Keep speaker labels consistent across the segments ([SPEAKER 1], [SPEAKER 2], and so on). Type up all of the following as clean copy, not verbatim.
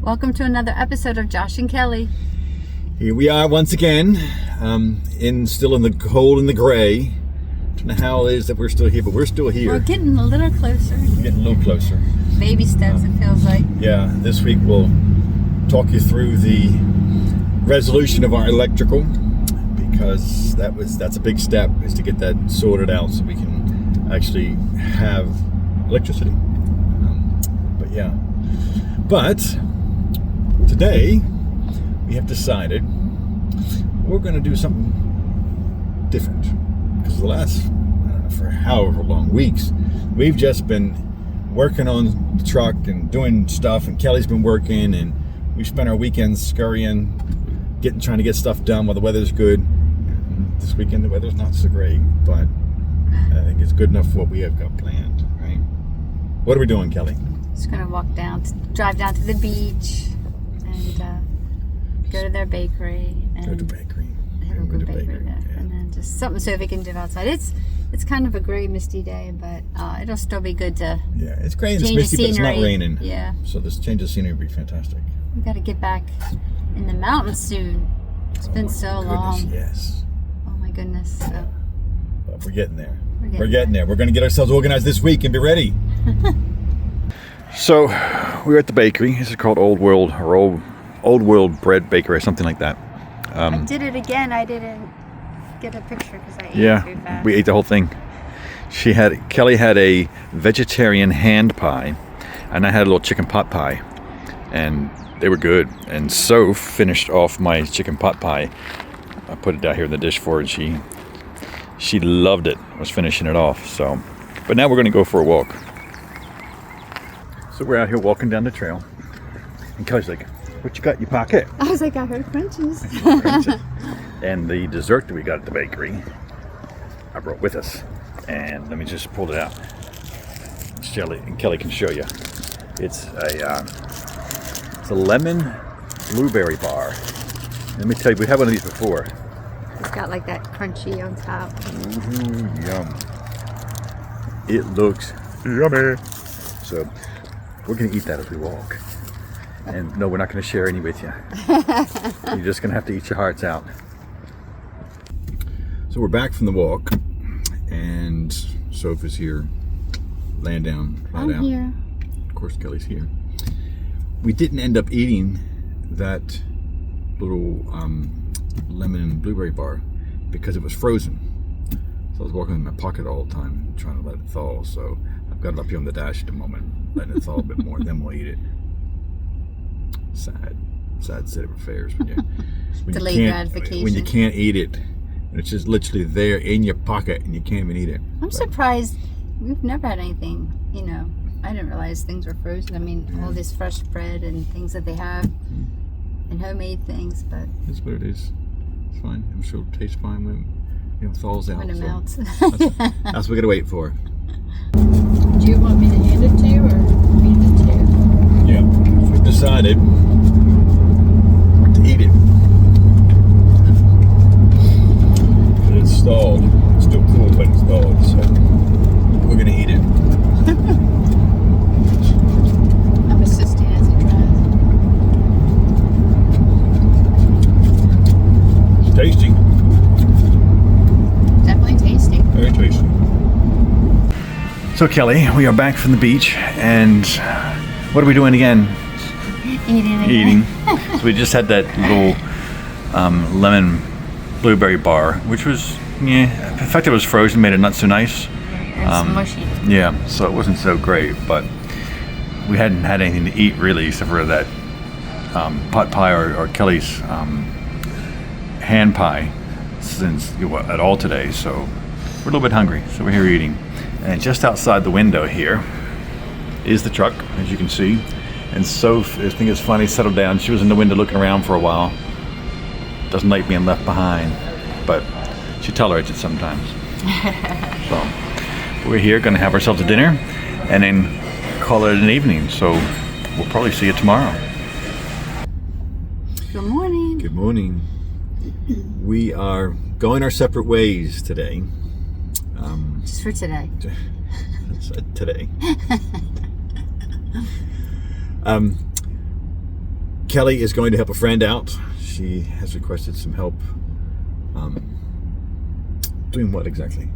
[SPEAKER 1] Welcome to another episode of Josh and Kelly.
[SPEAKER 2] Here we are once again, still in the cold and the gray. I don't know how it is that we're still here, but we're still here.
[SPEAKER 1] We're getting a little closer.
[SPEAKER 2] Getting a little closer.
[SPEAKER 1] Baby steps, it feels like.
[SPEAKER 2] Yeah, this week we'll talk you through the resolution of our electrical, because that's a big step, is to get that sorted out so we can actually have electricity. But today we have decided we're going to do something different, because the last, I don't know, for however long weeks, we've just been working on the truck and doing stuff, and Kelly's been working, and we spent our weekends scurrying, trying to get stuff done while the weather's good. This weekend the weather's not so great, but I think it's good enough for what we have got planned, right? What are we doing, Kelly?
[SPEAKER 1] Just gonna drive down to the beach and go to their bakery. And
[SPEAKER 2] Go to the bakery.
[SPEAKER 1] They have a good bakery there.
[SPEAKER 2] Yeah.
[SPEAKER 1] And then just something Sophie can do outside. It's kind of a gray, misty day, but it'll still be good to
[SPEAKER 2] It's gray and it's
[SPEAKER 1] change the
[SPEAKER 2] misty, but it's not
[SPEAKER 1] scenery.
[SPEAKER 2] raining.
[SPEAKER 1] Yeah.
[SPEAKER 2] So this change of scenery would be fantastic.
[SPEAKER 1] We gotta get back in the mountains soon. It's been so long.
[SPEAKER 2] Yes.
[SPEAKER 1] Oh my goodness. So
[SPEAKER 2] But we're getting there.
[SPEAKER 1] We're getting
[SPEAKER 2] there. We're going to get ourselves organized this week and be ready. So we're at the bakery. This is called Old World, or Old World Bread Bakery, or something like that.
[SPEAKER 1] I did it again. I didn't get a picture because I ate too fast.
[SPEAKER 2] We ate the whole thing. Kelly had a vegetarian hand pie, and I had a little chicken pot pie, and they were good. And Soph finished off my chicken pot pie. I put it down here in the dish for her, and she loved it. Was finishing it off. So, but now we're going to go for a walk. So we're out here walking down the trail, and Kelly's like, "What you got in your pocket?"
[SPEAKER 1] I was like, I heard crunches.
[SPEAKER 2] And the dessert that we got at the bakery, I brought with us. And let me just pull it out. Kelly can show you. It's a lemon blueberry bar. Let me tell you, we had one of these before.
[SPEAKER 1] It's got like that crunchy on top.
[SPEAKER 2] Ooh, yum. It looks yummy. So we're gonna eat that as we walk. And no, we're not gonna share any with you. You're just gonna have to eat your hearts out. So we're back from the walk, and Soph is here, laying down, flat out.
[SPEAKER 1] I'm here.
[SPEAKER 2] Of course, Kelly's here. We didn't end up eating that little lemon and blueberry bar because it was frozen. So I was walking in my pocket all the time, trying to let it thaw. So I've got it up here on the dash at the moment, letting it thaw a bit more, then we'll eat it. Sad state of affairs when
[SPEAKER 1] Delayed gratification.
[SPEAKER 2] When you can't eat it, and it's just literally there in your pocket, and you can't even eat it.
[SPEAKER 1] I'm surprised we've never had anything. I didn't realize things were frozen. I mean, all this fresh bread and things that they have, and homemade things, but
[SPEAKER 2] That's what it is. It's fine. I'm sure it'll taste fine when it thaws out.
[SPEAKER 1] when it melts.
[SPEAKER 2] That's what we gotta wait for.
[SPEAKER 1] Do you want me to hand it to you or read it to you?
[SPEAKER 2] Yeah. We've decided to eat it. It's stalled. It's still cool, but it's stalled. So we're gonna eat it.
[SPEAKER 1] I'm assisting as he tries.
[SPEAKER 2] It's tasty.
[SPEAKER 1] Definitely tasty.
[SPEAKER 2] Very tasty. So Kelly, we are back from the beach, and what are we doing again? Eating. So we just had that little lemon blueberry bar, which was, the fact that it was frozen made it not so nice.
[SPEAKER 1] It's mushy.
[SPEAKER 2] Yeah, so it wasn't so great, but we hadn't had anything to eat really except for that pot pie or Kelly's hand pie since at all today. So we're a little bit hungry, so we're here eating. And just outside the window here is the truck, as you can see. And Soph, I think it's finally settled down. She was in the window looking around for a while. Doesn't like being left behind, but she tolerates it sometimes. So we're here, gonna have ourselves a dinner, and then call it an evening. So we'll probably see you tomorrow.
[SPEAKER 1] Good morning.
[SPEAKER 2] Good morning. We are going our separate ways today.
[SPEAKER 1] Just for today.
[SPEAKER 2] Today. Kelly is going to help a friend out. She has requested some help. Doing what exactly?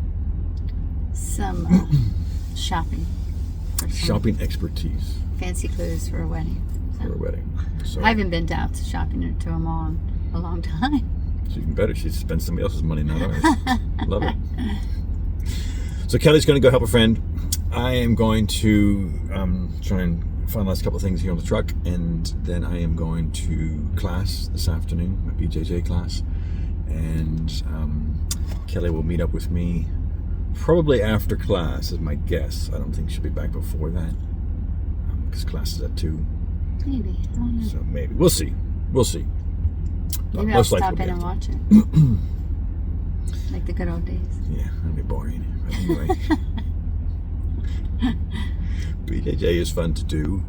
[SPEAKER 1] Some shopping. For some
[SPEAKER 2] Shopping expertise
[SPEAKER 1] fancy clothes for a wedding.
[SPEAKER 2] for a wedding. So
[SPEAKER 1] I haven't been out shopping to a mall in a long time.
[SPEAKER 2] it's even better. She spends somebody else's money, not ours. Love it. So Kelly's going to go help a friend. I am going to try and finalize a couple of things here on the truck, and then I am going to class this afternoon, my BJJ class, and Kelly will meet up with me probably after class is my guess. I don't think she'll be back before that because class is at 2.
[SPEAKER 1] Maybe. I don't know.
[SPEAKER 2] So maybe. We'll see. We'll see. But
[SPEAKER 1] Maybe I'll
[SPEAKER 2] most likely
[SPEAKER 1] stop in and
[SPEAKER 2] we'll
[SPEAKER 1] watch it. Like the good old days.
[SPEAKER 2] Yeah, that'd be boring. But anyway. BJJ is fun to do,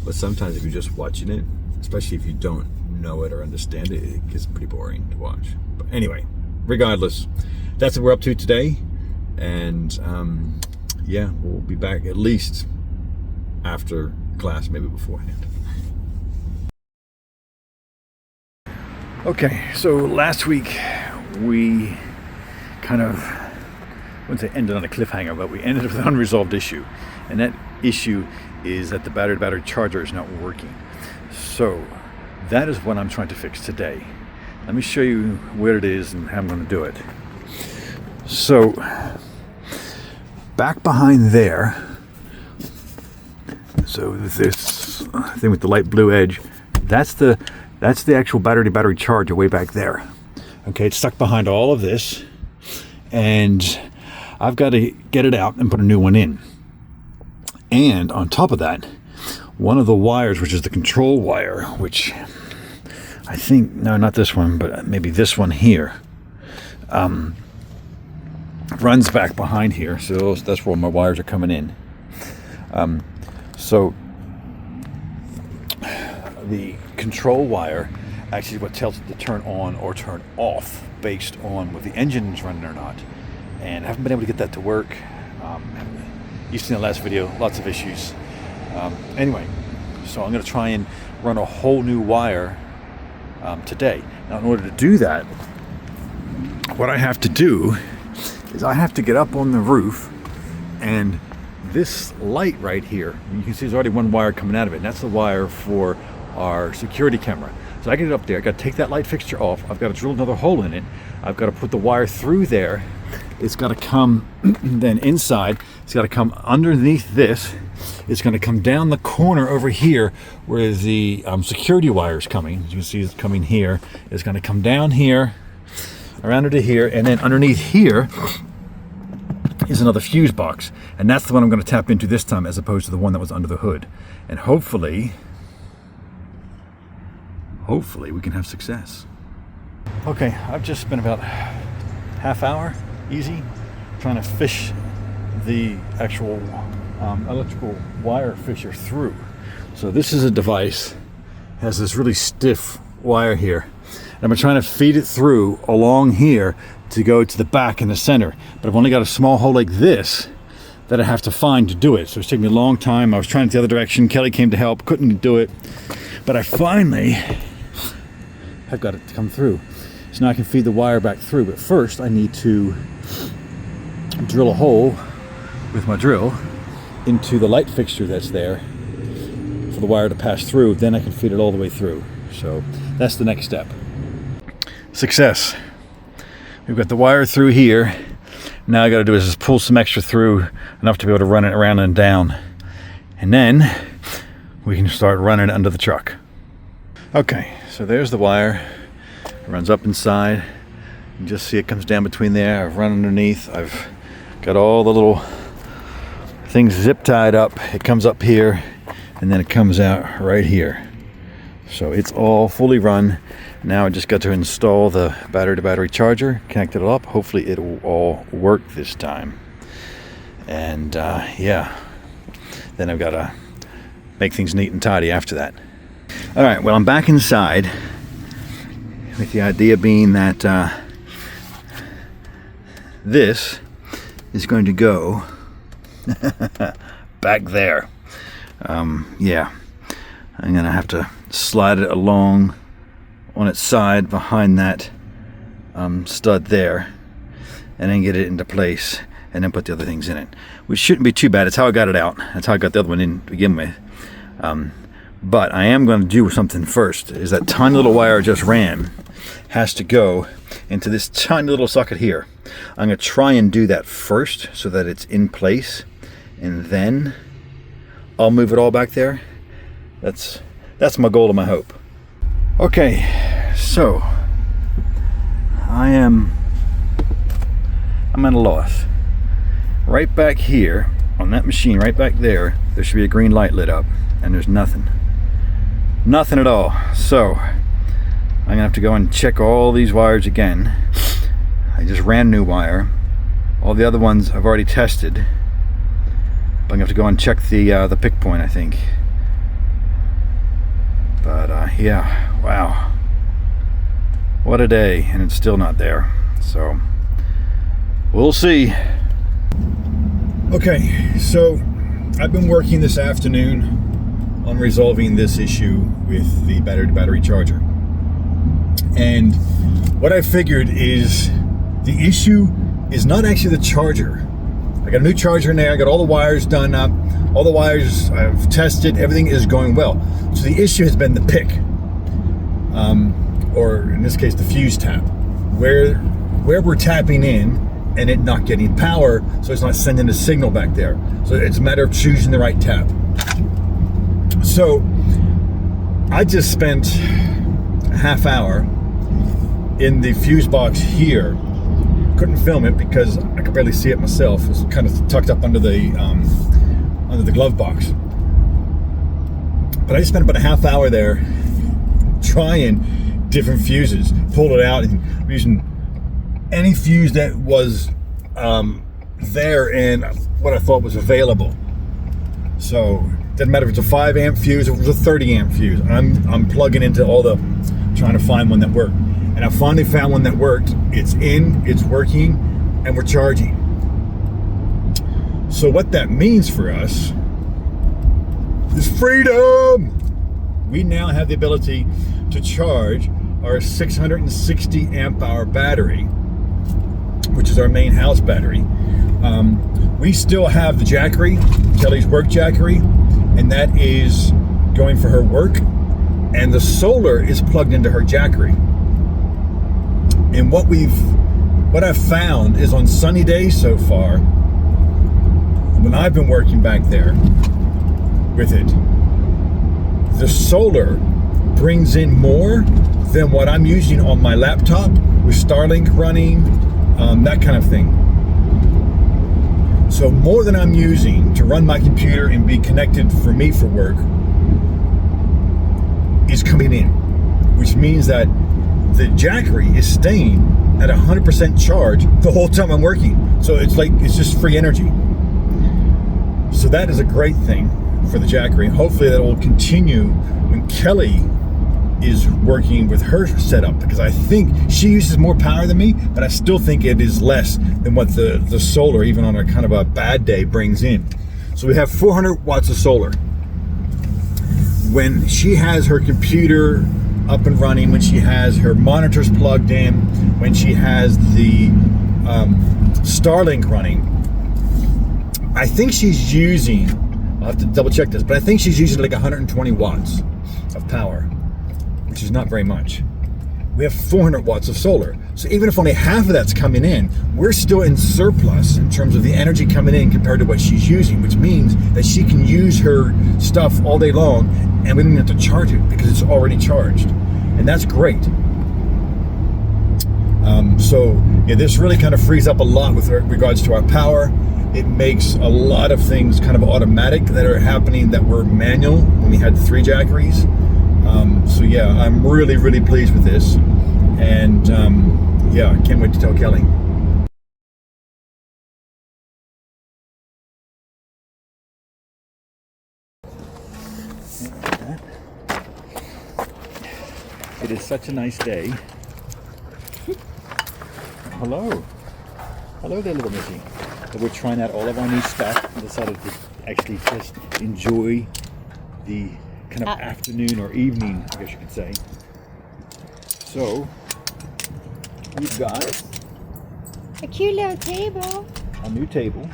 [SPEAKER 2] but sometimes if you're just watching it, especially if you don't know it or understand it, it gets pretty boring to watch. But anyway, regardless, that's what we're up to today. And yeah, we'll be back at least after class, maybe beforehand. Okay, so last week we kind of, I wouldn't say ended on a cliffhanger, but we ended with an unresolved issue. And that issue is that the battery charger is not working. So that is what I'm trying to fix today. Let me show you where it is and how I'm going to do it. So back behind there, so this thing with the light blue edge, that's the actual battery charger way back there. Okay, it's stuck behind all of this, and I've got to get it out and put a new one in. And on top of that, one of the wires, which is the control wire, which I think, no, not this one, but maybe this one here, runs back behind here. So that's where my wires are coming in. So the control wire actually is what tells it to turn on or turn off based on whether the engine is running or not. And I haven't been able to get that to work. You've seen the last video, lots of issues. Anyway, so I'm going to try and run a whole new wire today. Now, in order to do that, what I have to do is I have to get up on the roof, and this light right here, you can see there's already one wire coming out of it, and that's the wire for our security camera. So I get it up there, I got to take that light fixture off, I've got to drill another hole in it, I've got to put the wire through there, it's got to come then inside, it's got to come underneath this, it's going to come down the corner over here where the security wire is coming. As you can see, it's coming here, it's going to come down here, around into here, and then underneath here is another fuse box, and that's the one I'm going to tap into this time as opposed to the one that was under the hood. And hopefully we can have success. Okay, I've just spent about half hour, easy, trying to fish the actual electrical wire fisher through. So this is a device, has this really stiff wire here, and I'm trying to feed it through along here to go to the back and the center, but I've only got a small hole like this that I have to find to do it. So it's taking me a long time. I was trying it the other direction, Kelly came to help, couldn't do it, but I finally have got it to come through. So now I can feed the wire back through, but first I need to drill a hole with my drill into the light fixture that's there for the wire to pass through, then I can feed it all the way through. So that's the next step. Success. We've got the wire through here. Now I got to do is just pull some extra through, enough to be able to run it around and down. And then we can start running it under the truck. Okay, so there's the wire. It runs up inside. You can just see it comes down between there. I've run underneath. I've got all the little things zip tied up. It comes up here and then it comes out right here. So it's all fully run. Now I just got to install the battery-to-battery charger, connect it up. Hopefully it will all work this time. And yeah, then I've got to make things neat and tidy after that. All right, well, I'm back inside with the idea being that this is going to go back there. Yeah, I'm gonna have to slide it along on its side behind that stud there, and then get it into place, and then put the other things in it, which shouldn't be too bad. It's how I got it out. That's how I got the other one in to begin with. But I am going to do something first. Is that tiny little wire I just ran has to go into this tiny little socket here. I'm going to try and do that first so that it's in place, and then I'll move it all back there. That's my goal and my hope. Okay, so I'm at a loss. Right back here on that machine, right back there, there should be a green light lit up, and there's nothing. Nothing at all. So I'm gonna have to go and check all these wires again. I just ran new wire. All the other ones I've already tested. But I'm gonna have to go and check the pick point, I think. But yeah, wow. What a day, and it's still not there. So we'll see. Okay, so I've been working this afternoon on resolving this issue with the battery charger. And what I figured is the issue is not actually the charger. I got a new charger in there, I got all the wires done up, all the wires I've tested, everything is going well. So the issue has been the pick, or in this case the fuse tap, where we're tapping in and it not getting power, so it's not sending a signal back there. So it's a matter of choosing the right tap. So I just spent a half hour in the fuse box here. Couldn't film it because I could barely see it myself. It was kind of tucked up under the glove box. But I just spent about a half hour there trying different fuses. Pulled it out and using any fuse that was there and what I thought was available. So it doesn't matter if it's a 5 amp fuse or if it's a 30 amp fuse. I'm plugging into all the, trying to find one that worked. And I finally found one that worked. It's in, it's working, and we're charging. So what that means for us is freedom. We now have the ability to charge our 660 amp hour battery, which is our main house battery. We still have the Jackery, Kelly's work Jackery, and that is going for her work, and the solar is plugged into her Jackery. And what I've found is on sunny days so far, when I've been working back there with it, the solar brings in more than what I'm using on my laptop with Starlink running, that kind of thing. So more than I'm using to run my computer and be connected for me for work is coming in, which means that the Jackery is staying at 100% charge the whole time I'm working. So it's like, it's just free energy. So that is a great thing for the Jackery. Hopefully that will continue when Kelly is working with her setup, because I think she uses more power than me, but I still think it is less than what the solar, even on a kind of a bad day, brings in. So we have 400 watts of solar. When she has her computer up and running, when she has her monitors plugged in, when she has the Starlink running, I think she's using, I'll have to double check this, but I think she's using like 120 watts of power, which is not very much. We have 400 watts of solar. So even if only half of that's coming in, we're still in surplus in terms of the energy coming in compared to what she's using, which means that she can use her stuff all day long and we don't have to charge it because it's already charged. And that's great. So yeah, this really kind of frees up a lot with regards to our power. It makes a lot of things kind of automatic that are happening that were manual when we had the 3 Jackeries. So yeah, I'm really, really pleased with this. And yeah, I can't wait to tell Kelly. It is such a nice day. Hello. Hello there, little Missy. So we're trying out all of our new stuff and decided to actually just enjoy the kind of afternoon or evening, I guess you could say. So we've got
[SPEAKER 1] a cute little table.
[SPEAKER 2] a new table,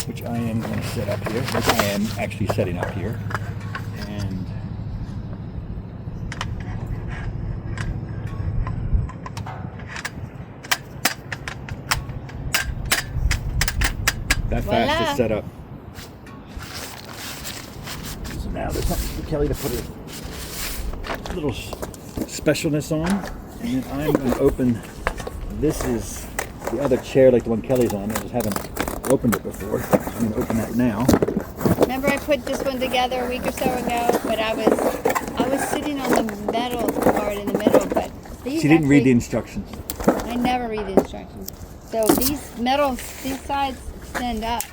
[SPEAKER 2] which I am going to set up here. Which I am actually setting up here. And that
[SPEAKER 1] Voila.
[SPEAKER 2] fast is set up. So now there's something for Kelly to put a little specialness on. And then I'm going to open, this is the other chair like the one Kelly's on. I just haven't opened it before. I'm going to open that now.
[SPEAKER 1] Remember I put this one together a week or so ago, but I was sitting on the metal part in the middle, but these
[SPEAKER 2] She didn't read the
[SPEAKER 1] actually-
[SPEAKER 2] instructions.
[SPEAKER 1] I never read the instructions. So these these sides extend up.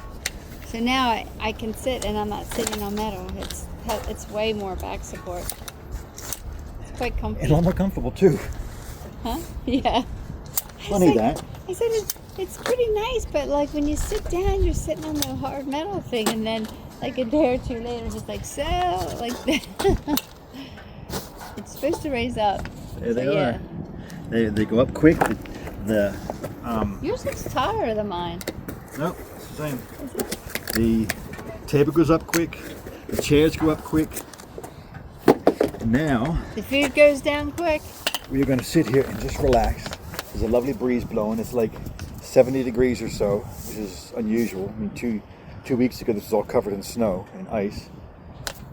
[SPEAKER 1] So now I can sit and I'm not sitting on metal. It's way more back support. It's quite
[SPEAKER 2] And a
[SPEAKER 1] comfortable.
[SPEAKER 2] lot more comfortable too.
[SPEAKER 1] Huh? Yeah.
[SPEAKER 2] Funny that.
[SPEAKER 1] I said it's pretty nice, but like when you sit down, you're sitting on the hard metal thing, and then like a day or two later, it's just like so like that. It's supposed to raise up.
[SPEAKER 2] There they
[SPEAKER 1] So, yeah.
[SPEAKER 2] are. They go up quick.
[SPEAKER 1] Yours looks taller than mine.
[SPEAKER 2] Nope, it's the same. The table goes up quick. The chairs go up quick. Now
[SPEAKER 1] The food goes down quick.
[SPEAKER 2] we are going to sit here and just relax. There's a lovely breeze blowing. It's like 70 degrees or so, which is unusual. I mean, two weeks ago this was all covered in snow and ice.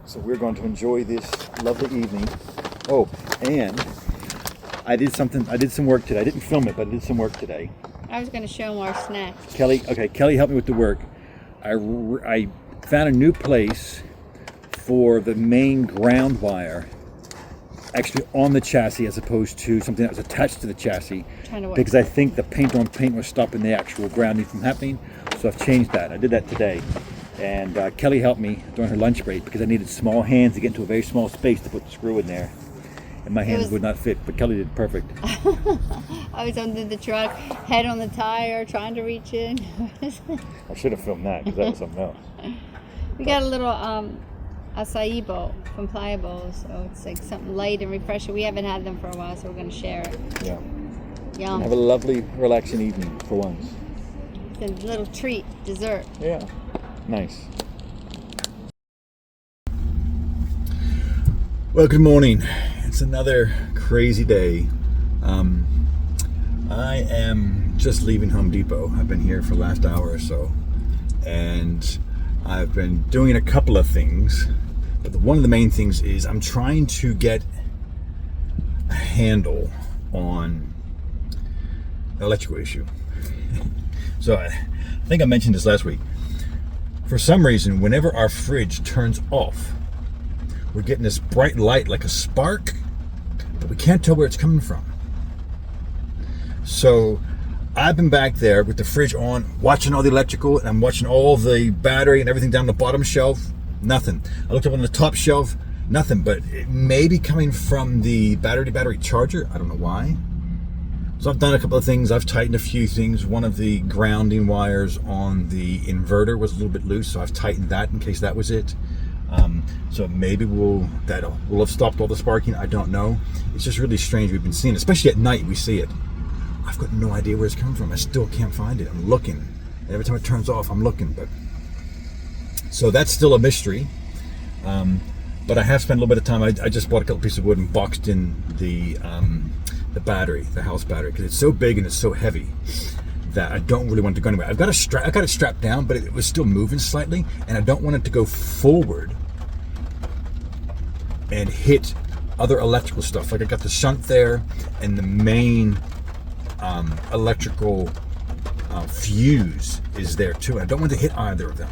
[SPEAKER 2] So we're going to enjoy this lovely evening. Oh, and I did some work today. I didn't film it, but I did some work today.
[SPEAKER 1] I was going to show them our snacks.
[SPEAKER 2] Kelly helped me with the work. I found a new place for the main ground wire, actually on the chassis as opposed to something that was attached to the chassis, because I think the paint on paint was stopping the actual grounding from happening. So I've changed that. I did that today. And Kelly helped me during her lunch break because I needed small hands to get into a very small space to put the screw in there. And my hands would not fit, but Kelly did perfect.
[SPEAKER 1] I was under the truck, head on the tire, trying to reach in.
[SPEAKER 2] I should have filmed that because that was something else.
[SPEAKER 1] We got a little acai bowl from Pliable, so it's like something light and refreshing. We haven't had them for a while, so we're going to share it.
[SPEAKER 2] Yeah.
[SPEAKER 1] Yum.
[SPEAKER 2] Have a lovely, relaxing evening for once.
[SPEAKER 1] It's a little treat, dessert.
[SPEAKER 2] Yeah. Nice. Well, good morning. It's another crazy day. I am just leaving Home Depot. I've been here for the last hour or so, and I've been doing a couple of things, but one of the main things is I'm trying to get a handle on an electrical issue. So I think I mentioned this last week. For some reason, whenever our fridge turns off, we're getting this bright light like a spark, but we can't tell where it's coming from. So I've been back there with the fridge on, watching all the electrical, and I'm watching all the battery and everything down the bottom shelf. Nothing. I looked up on the top shelf, nothing, but it may be coming from the battery charger. I don't know why. So I've done a couple of things. I've tightened a few things. One of the grounding wires on the inverter was a little bit loose, so I've tightened that in case that was it. So maybe we'll have stopped all the sparking. I don't know. It's just really strange. We've been seeing it, especially at night. We see it. I've got no idea where it's coming from. I still can't find it. I'm looking. And every time it turns off, I'm looking. But so that's still a mystery. But I have spent a little bit of time. I just bought a couple pieces of wood and boxed in the battery, the house battery, because it's so big and it's so heavy that I don't really want it to go anywhere. I got it strapped down, but it was still moving slightly, and I don't want it to go forward and hit other electrical stuff. Like I got the shunt there, and the main electrical fuse is there too. I don't want to hit either of them.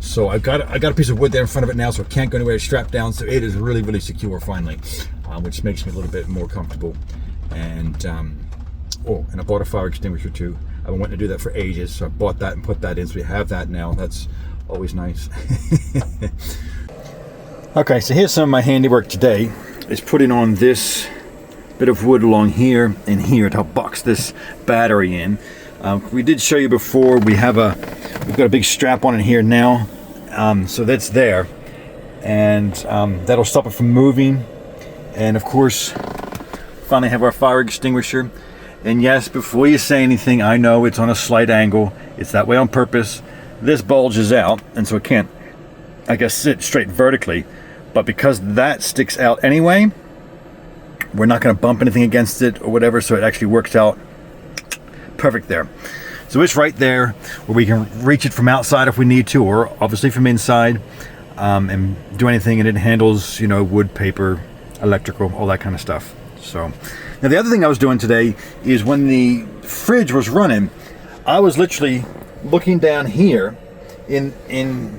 [SPEAKER 2] So I got a piece of wood there in front of it now, so it can't go anywhere. It's strapped down, so it is really, really secure finally, which makes me a little bit more comfortable. And and I bought a fire extinguisher too. I've been wanting to do that for ages, so I bought that and put that in, so we have that now. That's always nice. Okay, so here's some of my handiwork today. Is putting on this bit of wood along here and here to help box this battery in. We did show you before, we've got a big strap on it here now, so that's there. and that'll stop it from moving. And of course, finally have our fire extinguisher. And yes, before you say anything, I know it's on a slight angle. It's that way on purpose. This bulges out, and so it can't, I guess, sit straight vertically. But because that sticks out anyway, we're not going to bump anything against it or whatever, so it actually works out perfect there. So it's right there where we can reach it from outside if we need to, or obviously from inside, and do anything. And it handles, you know, wood, paper, electrical, all that kind of stuff. So now the other thing I was doing today is when the fridge was running, I was literally looking down here in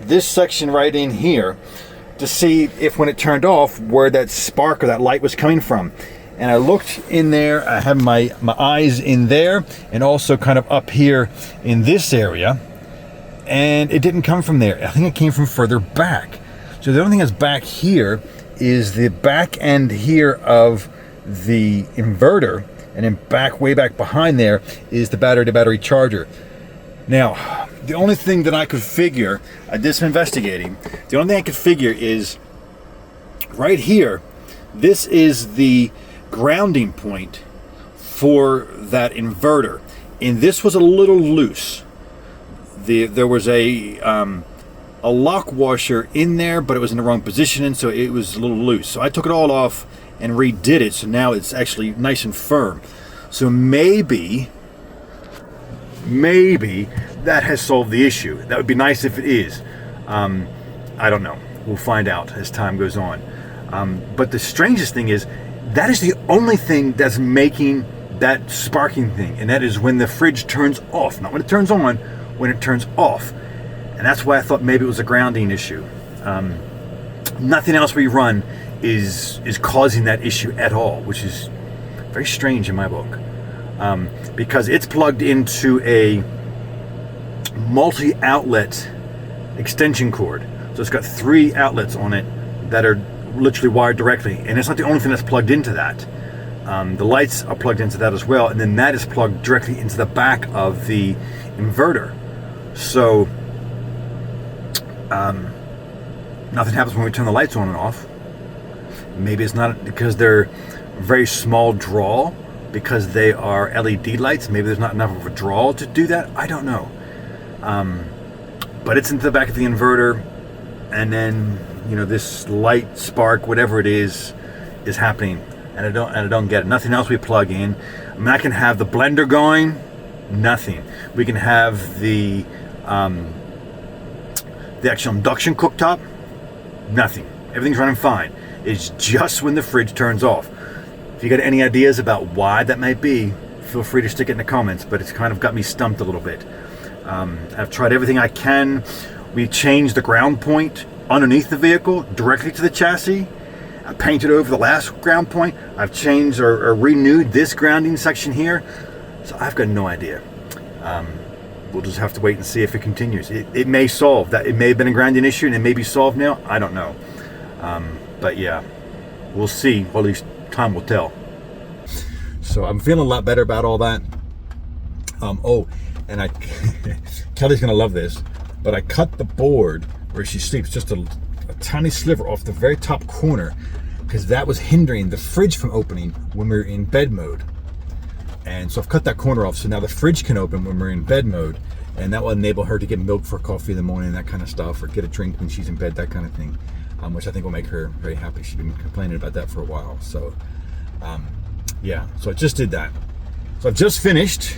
[SPEAKER 2] this section right in here to see if when it turned off where that spark or that light was coming from. And I looked in there, I have my eyes in there, and also kind of up here in this area, and it didn't come from there. I think it came from further back. So the only thing that's back here is the back end here of the inverter, and then way back behind there is the battery charger. Now, the only thing that I could figure, I did some investigating, the only thing I could figure is right here, this is the grounding point for that inverter. And this was a little loose. There was a lock washer in there, but it was in the wrong position, and so it was a little loose. So I took it all off and redid it, so now it's actually nice and firm. So maybe that has solved the issue. That would be nice if it is. I don't know. We'll find out as time goes on. But the strangest thing is, that is the only thing that's making that sparking thing, and that is when the fridge turns off. Not when it turns on, when it turns off. And that's why I thought maybe it was a grounding issue. Nothing else we run is causing that issue at all, which is very strange in my book. Because it's plugged into a multi-outlet extension cord. So it's got 3 outlets on it that are literally wired directly, and it's not the only thing that's plugged into that. The lights are plugged into that as well, and then that is plugged directly into the back of the inverter. So nothing happens when we turn the lights on and off. Maybe it's not because they're very small draw, because they are LED lights. Maybe there's not enough of a draw to do that. I don't know. But it's into the back of the inverter, and then, you know, this light spark, whatever it is happening, and I don't get it. Nothing else we plug in. I mean, I can have the blender going, nothing. We can have the actual induction cooktop, nothing. Everything's running fine. It's just when the fridge turns off. If you got any ideas about why that might be, feel free to stick it in the comments, but it's kind of got me stumped a little bit. I've tried everything I can. We changed the ground point underneath the vehicle directly to the chassis. I painted over the last ground point. I've changed or renewed this grounding section here. So I've got no idea. We'll just have to wait and see if it continues. It may solve that. It may have been a grounding issue and it may be solved now. I don't know. But yeah, we'll see. Well, at least time will tell. So I'm feeling a lot better about all that. Oh, and Kelly's gonna love this, but I cut the board where she sleeps, just a tiny sliver off the very top corner, because that was hindering the fridge from opening when we were in bed mode. And so I've cut that corner off, so now the fridge can open when we're in bed mode, and that will enable her to get milk for coffee in the morning, that kind of stuff, or get a drink when she's in bed, that kind of thing, which I think will make her very happy. She's been complaining about that for a while. So yeah, so I just did that. So I've just finished,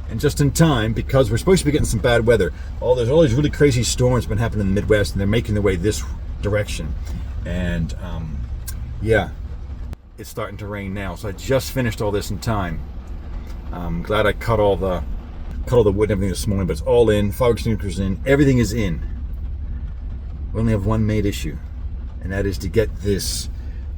[SPEAKER 2] and just in time, because we're supposed to be getting some bad weather. There's all these really crazy storms been happening in the Midwest, and they're making their way this direction. And yeah, it's starting to rain now. So I just finished all this in time. I'm glad I cut all the wood and everything this morning, but it's all in. Fire extinguisher's in. Everything is in. We only have one main issue, and that is to get this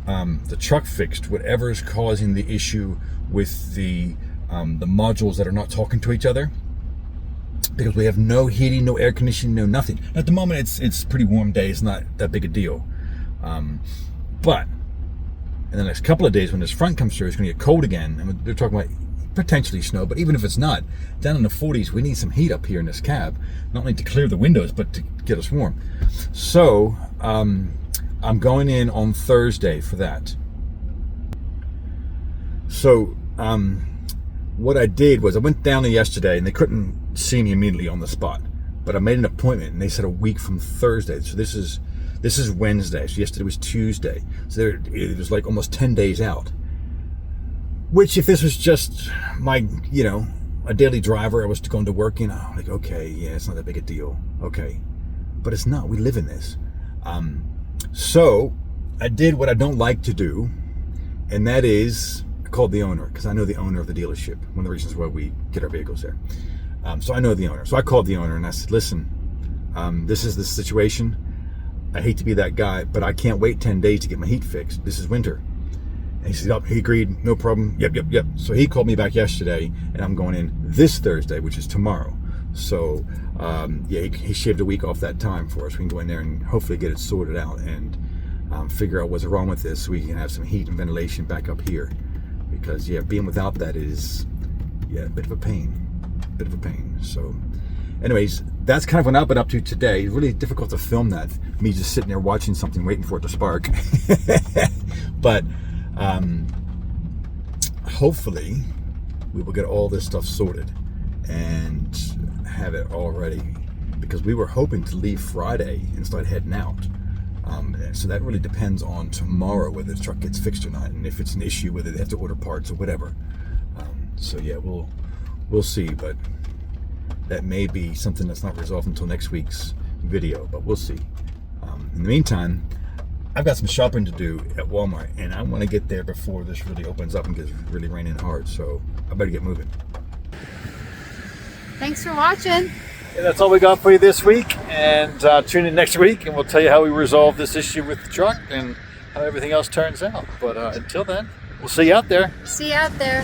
[SPEAKER 2] the truck fixed. Whatever is causing the issue with the modules that are not talking to each other, because we have no heating, no air conditioning, no nothing. At the moment, it's pretty warm day. It's not that big a deal. But in the next couple of days, when this front comes through, it's going to get cold again. And they're talking about potentially snow, but even if it's not, down in the 40s, we need some heat up here in this cab, not only to clear the windows, but to get us warm. So
[SPEAKER 3] I'm going in on Thursday for that. So what I did was I went down there yesterday, and they couldn't see me immediately on the spot, but I made an appointment, and they said a week from Thursday. So this is Wednesday. So yesterday was Tuesday. So it was like almost 10 days out. Which, if this was just my, a daily driver, I was going to work, like, okay, yeah, it's not that big a deal. Okay. But it's not. We live in this. So I did what I don't like to do, and that is I called the owner, because I know the owner of the dealership. One of the reasons why we get our vehicles there. So I know the owner. So I called the owner and I said, listen, this is the situation. I hate to be that guy, but I can't wait 10 days to get my heat fixed. This is winter. And he said, oh, he agreed, no problem. Yep. So he called me back yesterday, and I'm going in this Thursday, which is tomorrow. So, he shaved a week off that time for us. We can go in there and hopefully get it sorted out and figure out what's wrong with this so we can have some heat and ventilation back up here. Because, being without that is, a bit of a pain. So, anyways, that's kind of what I've been up to today. It's really difficult to film that, me just sitting there watching something, waiting for it to spark. But hopefully we will get all this stuff sorted and have it all ready, because we were hoping to leave Friday and start heading out. So that really depends on tomorrow whether the truck gets fixed or not, and if it's an issue whether they have to order parts or whatever. We'll see, but that may be something that's not resolved until next week's video, but we'll see. In the meantime, I've got some shopping to do at Walmart, and I want to get there before this really opens up and gets really raining hard, so I better get moving.
[SPEAKER 1] Thanks for watching.
[SPEAKER 2] And that's all we got for you this week, and tune in next week and we'll tell you how we resolve this issue with the truck and how everything else turns out. But until then, we'll see you out there.
[SPEAKER 1] See you out there.